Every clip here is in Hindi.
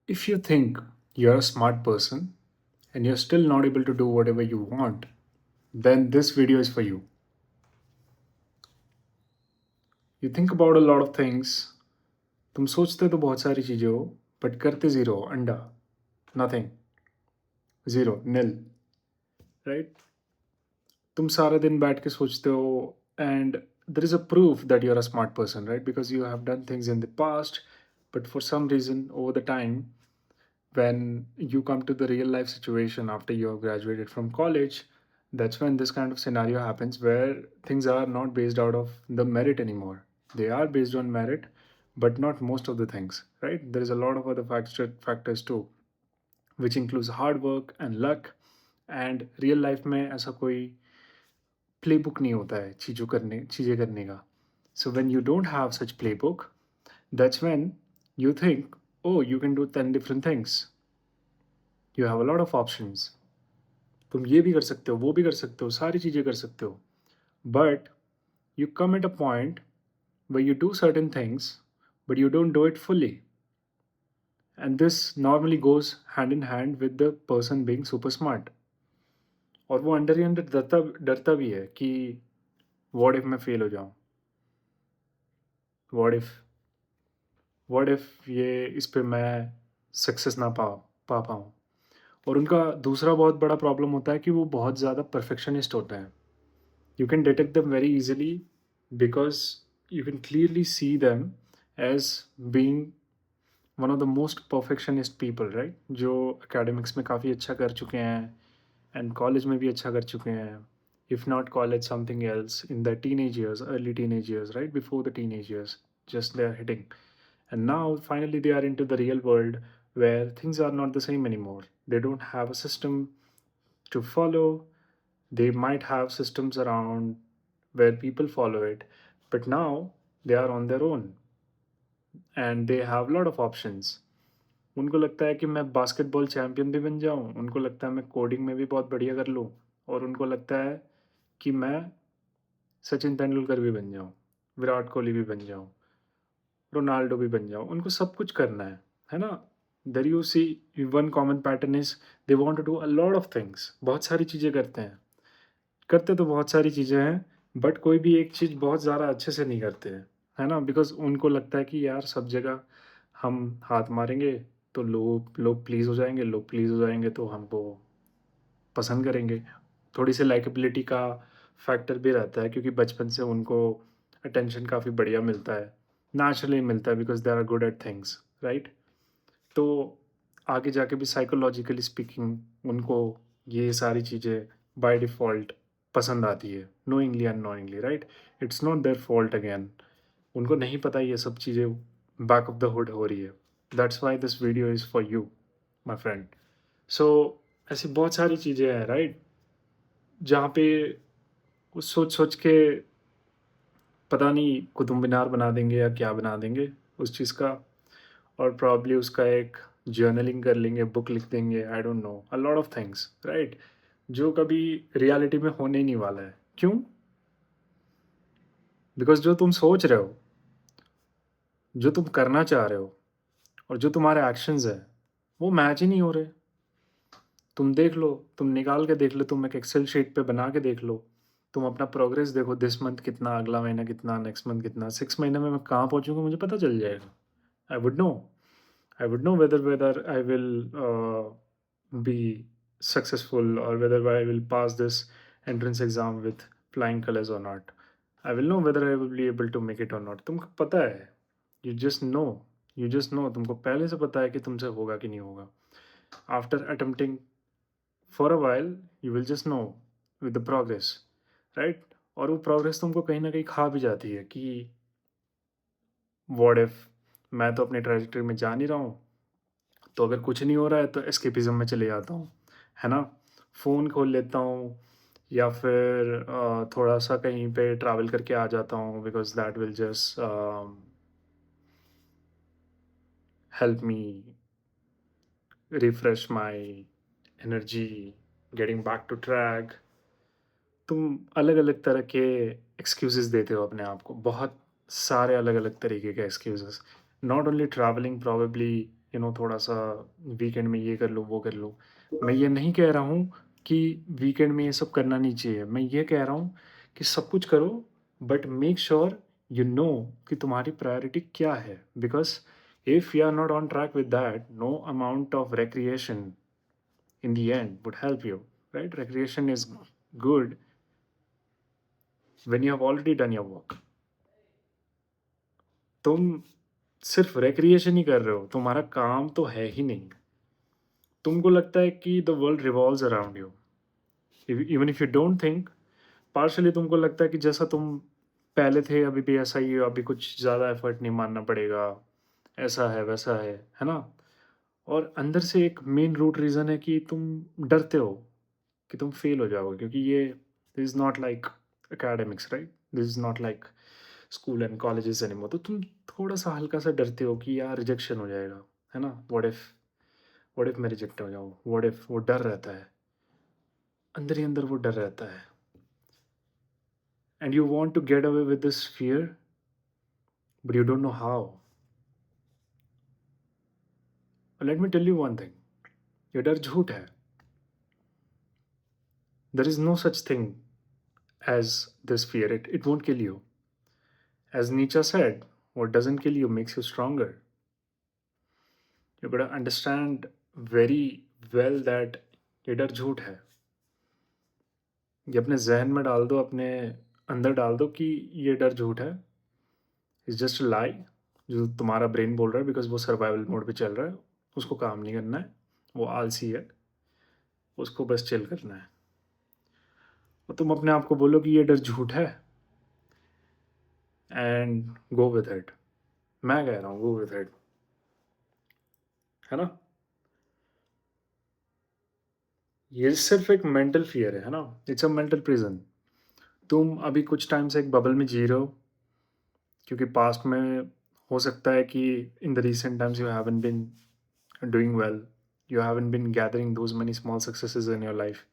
If you think you're a smart person and you're still not able to do whatever you want, then this video is for you. You think about a lot of things. तुम सोचते तो बहुत सारी चीज़ें हो बट करते ज़ीरो हो अंडा नथिंग ज़ीरो नील राइट तुम सारा दिन बैठ के सोचते हो and there is a proof that you're a smart person, right? Because you have done things in the past, but for some reason over the time, when you come to the real life situation after you have graduated from college, that's when this kind of scenario happens where things are not based out of the merit anymore. They are based on merit, but not most of the things, right? There is a lot of other factors too, which includes hard work and luck. And real life में ऐसा कोई प्लेबुक नहीं होता है चीज़ें करने का. So when you don't have such playbook, that's when you think, oh, you can do 10 different things. You have a lot of options. तुम ये भी कर सकते हो, वो भी कर सकते हो, सारी चीज़ें कर सकते हो. But you come at a point where you do certain things, but you don't do it fully. And this normally goes hand in hand with the person being super smart. और वो अंदर ही अंदर डरता डरता भी है कि व्हाट इफ मैं फेल हो जाऊं, व्हाट इफ व्हाट इफ ये इस पे मैं सक्सेस ना पा पाऊँ. और उनका दूसरा बहुत बड़ा प्रॉब्लम होता है कि वो बहुत ज़्यादा परफेक्शनिस्ट होते हैं. You can detect them very easily because you can clearly see them as being one of the most perfectionist people, right? जो academics में काफ़ी अच्छा कर चुके हैं and college में भी अच्छा कर चुके हैं. If not college, something else in their teenage years, early teenage years, right? Before the teenage years, just they're hitting. And now finally they are into the real world where things are not the same anymore. They don't have a system to follow. They might have systems around where people follow it, but now they are on their own and they have a lot of options. उनको लगता है कि मैं बास्केटबॉल चैंपियन भी बन जाऊं, उनको लगता है मैं कोडिंग में भी बहुत बढ़िया कर लूं, और उनको लगता है कि मैं सचिन तेंदुलकर भी बन जाऊं, विराट कोहली भी बन जाऊं, रोनाल्डो भी बन जाऊं. उनको सब कुछ करना है ना? There you see one common pattern is they want to do a lot of things. बहुत सारी चीज़ें करते हैं, करते तो बहुत सारी चीज़ें हैं, बट कोई भी एक चीज़ बहुत ज़्यादा अच्छे से नहीं करते हैं, है ना? बिकॉज़ उनको लगता है कि यार सब जगह हम हाथ मारेंगे तो लोग लोग प्लीज़ हो जाएँगे, लोग प्लीज़ हो जाएँगे तो हमको पसंद करेंगे. थोड़ी-सी लाइकेबिलिटी का फैक्टर भी रहता है क्योंकि बचपन से उनको अटेंशन काफ़ी बढ़िया मिलता है, नेचुरली मिलता है because they are good at things, right? तो आगे जाके भी साइकोलॉजिकली स्पीकिंग उनको ये सारी चीज़ें बाय डिफ़ॉल्ट पसंद आती है, knowingly unknowingly, right? It's not their fault again. उनको नहीं पता ये सब चीज़ें बैक ऑफ द हुड हो रही है. That's why this video is for you, my friend. So ऐसी बहुत सारी चीज़ें हैं, राइट? जहाँ पे वो सोच-सोच के पता नहीं कुतुब मीनार बना देंगे या क्या बना देंगे उस चीज़ का, और प्रॉब्ली उसका एक जर्नलिंग कर लेंगे, बुक लिख देंगे, I don't know, a lot of things, right? जो कभी रियलिटी में होने ही नहीं वाला है. क्यों? बिकॉज़ जो तुम सोच रहे हो, जो तुम करना चाह रहे हो और जो तुम्हारे एक्शंस हैं, वो मैच ही नहीं हो रहे. तुम देख लो, तुम निकाल के देख लो, तुम एक एक्सेल शीट पे बना के देख लो. तुम अपना प्रोग्रेस देखो, दिस मंथ कितना, अगला महीना कितना, नेक्स्ट मंथ कितना, 6 महीने में मैं कहाँ पहुँचूँगा मुझे पता चल जाएगा. I would know. I would know whether I will be successful or whether I will pass this entrance exam with flying colors or not. I will know whether I will be able to make it or not. तुमको पता है. You just know. You just know. तुमको पहले से पता है कि तुमसे होगा कि नहीं होगा. After attempting for a while, you will just know with the progress, right? और वो progress तुमको कहीं ना कहीं खा भी जाती है कि what if मैं तो अपने ट्रेजेक्टरी में जा नहीं रहा हूँ, तो अगर कुछ नहीं हो रहा है तो एस्केपिज़्म में चले जाता हूँ, है ना? फ़ोन खोल लेता हूँ या फिर थोड़ा-सा कहीं पे ट्रैवल करके आ जाता हूँ because that will just help me refresh my energy, getting back to track. तुम अलग-अलग तरह के एक्सक्यूज़ेज़ देते हो अपने आप को, बहुत सारे अलग-अलग तरीके के excuses. Not only travelling, probably थोड़ा सा वीकेंड में ये कर लो, वो कर लो। मैं ये नहीं कह रहा हूँ कि वीकेंड में ये सब करना नहीं चाहिए। मैं ये कह रहा हूँ कि सब कुछ करो, but make sure you know कि तुम्हारी प्रायोरिटी क्या है। Because if you are not on track with that, no amount of recreation in the end would help you, right? Recreation is good when you have already done your work. तुम सिर्फ रिक्रिएशन ही कर रहे हो, तुम्हारा काम तो है ही नहीं। तुमको लगता है कि the world revolves around you, even if you don't think. Partially तुमको लगता है कि जैसा तुम पहले थे अभी भी ऐसा ही हो, अभी कुछ ज़्यादा एफर्ट नहीं मानना पड़ेगा, ऐसा है वैसा है ना? और अंदर से एक मेन रूट रीज़न है कि तुम डरते हो कि तुम फेल हो जाओगे, क्योंकि ये this is not like academics, right? This is not like school and colleges anymore. तो तुम थोड़ा सा हल्का सा डरते हो कि यार रिजेक्शन हो जाएगा, है ना? व्हाट इफ मैं रिजेक्ट हो जाऊँ, व्हाट इफ, वो डर रहता है, अंदर ही अंदर वो डर रहता है। And you want to get away with this fear, but you don't know how. Let me tell you one thing, ये डर झूठ है। There is no such thing as this fear, it won't kill you. As Nietzsche said, what doesn't kill you makes you stronger. You gotta understand very well that ये डर झूठ है। ये अपने जहन में डाल दो, अपने अंदर डाल दो कि ये डर झूठ है। इट्स जस्ट लाई जो तुम्हारा ब्रेन बोल रहा है, बिकॉज वो सर्वाइवल मोड पे चल रहा है, उसको काम नहीं करना है, वो आलसी है, उसको बस चिल करना है। और तुम अपने आप को बोलो कि ये डर झूठ है, एंड गो विद इट। मैं कह रहा हूँ गो विद इट, है ना? ये सिर्फ एक मेंटल फियर है ना? It's a mental prison. तुम अभी कुछ टाइम से एक बबल में जी रहे हो, क्योंकि पास्ट में हो सकता है कि in the recent times you haven't been doing well, you haven't been gathering those many small successes in your life,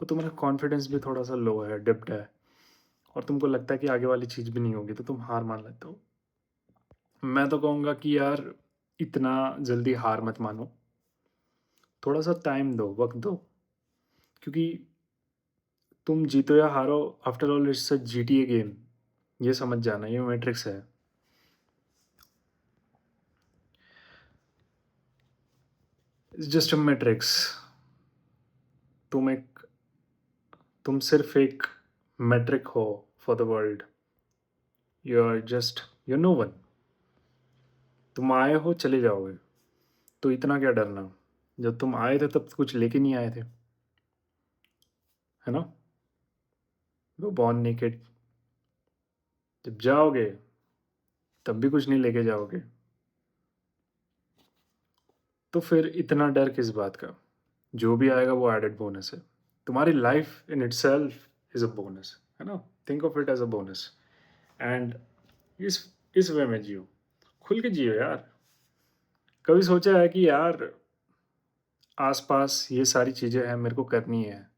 और तुम्हारा कॉन्फिडेंस भी थोड़ा सा लो है, डिप्ड है, और तुमको लगता है कि आगे वाली चीज़ भी नहीं होगी, तो तुम हार मान लेते हो। मैं तो कहूँगा कि यार इतना जल्दी हार मत मानो, थोड़ा सा टाइम दो, वक्त दो, क्योंकि तुम जीतो या हारो, after all it's a GTA game. ये समझ जाना, ये मैट्रिक्स है। It's just a matrix. तुम एक तुम सिर्फ एक मैट्रिक हो for the world. You know one. तुम आए हो, चले जाओगे, तो इतना क्या डरना? जब तुम आए थे तब कुछ लेके नहीं आए थे, है ना? वो बॉर्न नेकेड। जब जाओगे तब भी कुछ नहीं लेके जाओगे, तो फिर इतना डर किस बात का? जो भी आएगा वो एडेड बोनस है। तुम्हारी life in itself is a bonus, है ना? Think of it as a bonus. And इस इस वे में जियो, खुल के जियो यार। कभी सोचा है कि यार आसपास ये सारी चीज़ें हैं, मेरे को करनी है,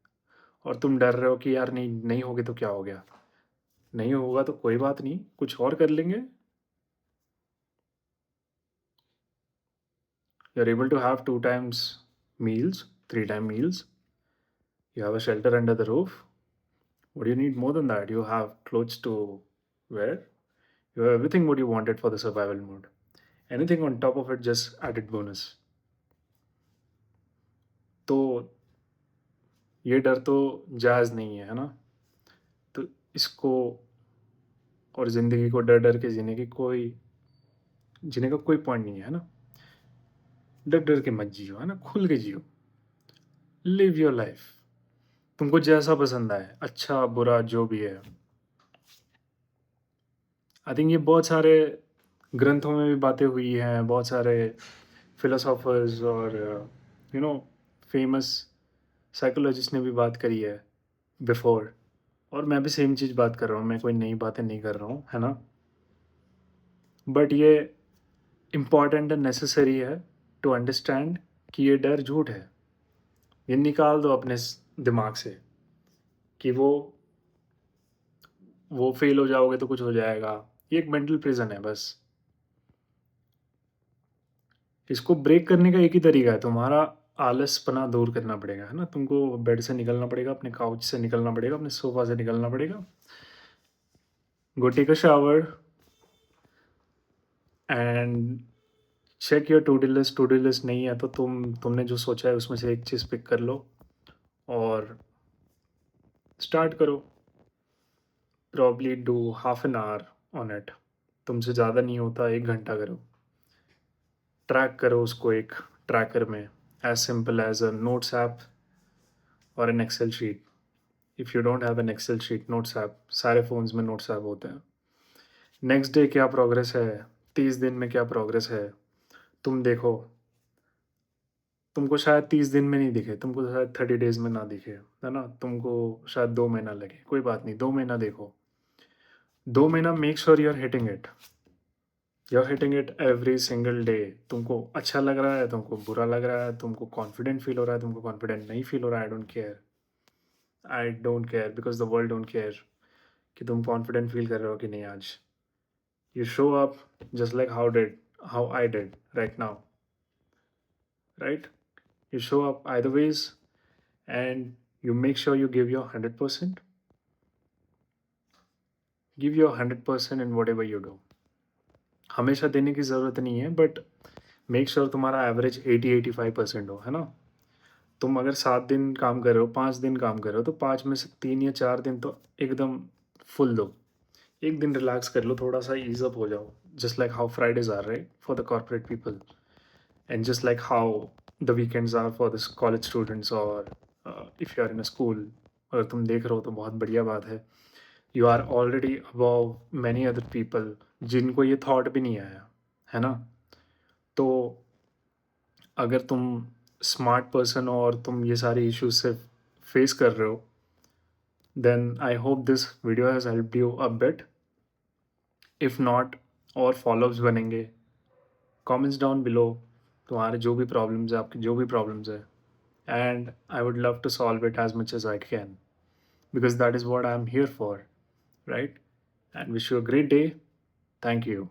और तुम डर रहे हो कि यार नहीं नहीं होगी तो क्या हो गया? नहीं होगा तो कोई बात नहीं, कुछ और कर लेंगे। You are able to have 2 times meals, 3 time meals, you have a shelter under the roof. What do you need more than that? You have clothes to wear, you have everything what you wanted for the survival mode. Anything on top of it, just added bonus. तो ये डर तो जायज़ नहीं है ना? तो इसको और ज़िंदगी को डर डर के जीने का कोई पॉइंट नहीं है ना? डर डर के मत जियो, है ना? खुल के जियो, लिव योर लाइफ। तुमको जैसा पसंद आए, अच्छा बुरा जो भी है। आई थिंक ये बहुत सारे ग्रंथों में भी बातें हुई हैं, बहुत सारे फिलोसोफर्स और नो फेमस साइकोलॉजिस्ट ने भी बात करी है बिफोर, और मैं भी सेम चीज़ बात कर रहा हूँ, मैं कोई नई बातें नहीं कर रहा हूँ, है ना? बट ये इम्पॉर्टेंट एंड नेसेसरी है टू अंडरस्टैंड कि ये डर झूठ है। ये निकाल दो अपने दिमाग से कि वो फेल हो जाओगे तो कुछ हो जाएगा। ये एक मेंटल प्रिजन है बस। इसको ब्रेक करने का एक ही तरीका है, तुम्हारा आलसपना दूर करना पड़ेगा, है ना? तुमको बेड से निकलना पड़ेगा, अपने काउच से निकलना पड़ेगा, अपने सोफ़ा से निकलना पड़ेगा। Go take a shower and check your to do list. To do list नहीं है तो तुमने जो सोचा है उसमें से एक चीज़ पिक कर लो और स्टार्ट करो। Probably do half an hour on it. तुमसे ज़्यादा नहीं होता, 1 घंटा करो। ट्रैक करो उसको एक ट्रैकर में, as simple as a notes app और an excel sheet. If you don't have an excel sheet, notes app, सारे फ़ोन्स में नोट्स ऐप होते हैं। नेक्स्ट डे क्या प्रोग्रेस है, 30 दिन में क्या प्रोग्रेस है, तुम देखो। तुमको शायद 30 दिन में नहीं दिखे, तुमको शायद 30 डेज़ में ना दिखे, है ना? तुमको शायद 2 महीना लगे, कोई बात नहीं, 2 महीना देखो। 2 महीना make sure you are hitting it. You are hitting it every single day. तुमको अच्छा लग रहा है, तुमको बुरा लग रहा है, तुमको कॉन्फिडेंट फील हो रहा है, तुमको कॉन्फिडेंट नहीं फील हो रहा है, I don't care because the world don't care कि तुम कॉन्फिडेंट फील कर रहे हो कि नहीं आज। You show up just like how I did right now, right? You show up either ways and you make sure you give your 100%. Give your 100% in whatever you do. हमेशा देने की ज़रूरत नहीं है बट मेक श्योर तुम्हारा एवरेज 80-85% हो, है ना? तुम अगर 7 दिन काम कर रहे हो, 5 दिन काम कर रहे हो तो 5 में से 3 या 4 दिन तो एकदम फुल दो। 1 दिन रिलैक्स कर लो, थोड़ा-सा ईज़ अप हो जाओ। Just like how Fridays are right for the corporate people. And just like how the weekends are for this college students or if you are in a school, अगर तुम देख रहे हो तो बहुत बढ़िया बात है। You are already above many other people जिनको ये थॉट भी नहीं आया, है ना? तो अगर तुम स्मार्ट पर्सन हो और तुम ये सारे इश्यूज से फेस कर रहे हो, then I hope this video has helped you a bit. If not, और फॉलोअप्स बनेंगे। कमेंट्स डाउन बिलो, तुम्हारे जो भी प्रॉब्लम्स है, आपकी जो भी प्रॉब्लम्स है, and I would love to solve it as much as I can because that is what I'm here for, right? And wish you a great day. Thank you.